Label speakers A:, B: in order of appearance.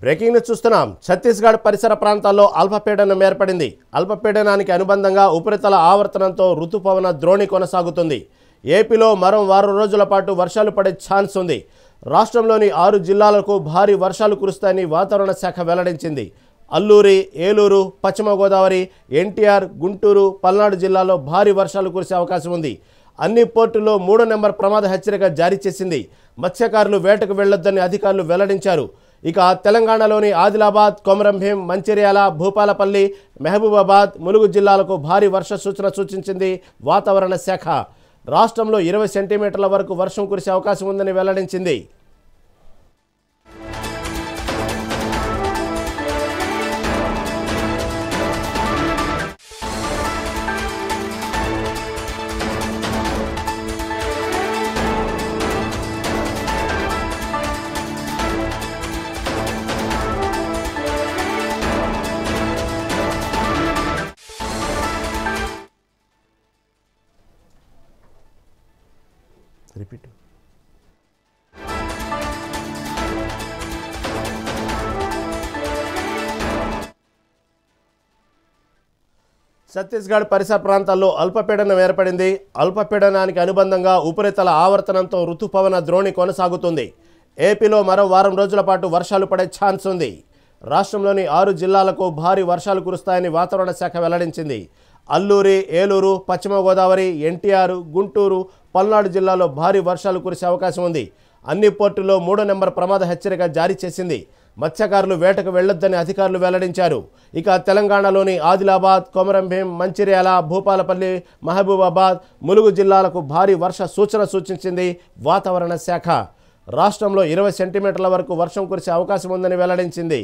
A: Breaking news చూస్తున్నాం. ఛత్తీస్గఢ్ పరిసర ప్రాంతాల్లో అల్పపీడనం ఏర్పడింది. అల్పపీడనానికి అనుబంధంగా ఉపరితల ఆవర్తనంతో రుతుపవన ద్రోణి కొనసాగుతుంది. ఏపీలో మరో వారం రోజుల పాటు వర్షాలు పడే ఛాన్స్ ఉంది. రాష్ట్రంలోని 6 జిల్లాలకు భారీ వర్షాలు కురుస్తాయని వాతావరణ శాఖ వెల్లడించింది. అల్లూరి, ఏలూరు, పశ్చిమ గోదావరి, ఎన్టీఆర్, గుంటూరు, పల్నాడు జిల్లాలో భారీ వర్షాలు కురిసే అవకాశం ఉంది. అన్ని పోర్టుల్లో 3వ నెంబర్ ప్రమాద హెచ్చరిక జారీ చేసింది. మత్స్యకారులు వేటకు వెళ్లొద్దని అధికారులు వెల్లడించారు. ఇక తెలంగాణలోని ఆదిలాబాద్, కొమరంభీం, మంచిర్యాల, భూపాలపల్లి, మహబూబాబాద్, ములుగు జిల్లాలకు భారీ వర్ష సూచన సూచించింది వాతావరణ శాఖ. రాష్ట్రంలో 20 సెంటీమీటర్ల వరకు వర్షం కురిసే అవకాశం ఉందని వెల్లడించింది. రిపీట్. ఛత్తీస్గఢ్ పరిసర ప్రాంతాల్లో అల్పపీడనం ఏర్పడింది. అల్పపీడనానికి అనుబంధంగా ఉపరితల ఆవర్తనంతో రుతుపవన ద్రోణి కొనసాగుతుంది. ఏపీలో మరో వారం రోజుల పాటు వర్షాలు పడే ఛాన్స్ ఉంది. రాష్ట్రంలోని 6 జిల్లాలకు భారీ వర్షాలు కురుస్తాయని వాతావరణ శాఖ వెల్లడించింది. అల్లూరి, ఏలూరు, పశ్చిమ గోదావరి, ఎన్టీఆర్, గుంటూరు, పల్నాడు జిల్లాలో భారీ వర్షాలు కురిసే అవకాశం ఉంది. అన్ని పోర్టుల్లో 3వ నెంబర్ ప్రమాద హెచ్చరిక జారీ చేసింది. మత్స్యకారులు వేటకు వెళ్లొద్దని అధికారులు వెల్లడించారు. ఇక తెలంగాణలోని ఆదిలాబాద్, కొమరంభీం, మంచిర్యాల, భూపాలపల్లి, మహబూబాబాద్, ములుగు జిల్లాలకు భారీ వర్ష సూచన సూచించింది వాతావరణ శాఖ. రాష్ట్రంలో 20 సెంటీమీటర్ల వరకు వర్షం కురిసే అవకాశం ఉందని వెల్లడించింది.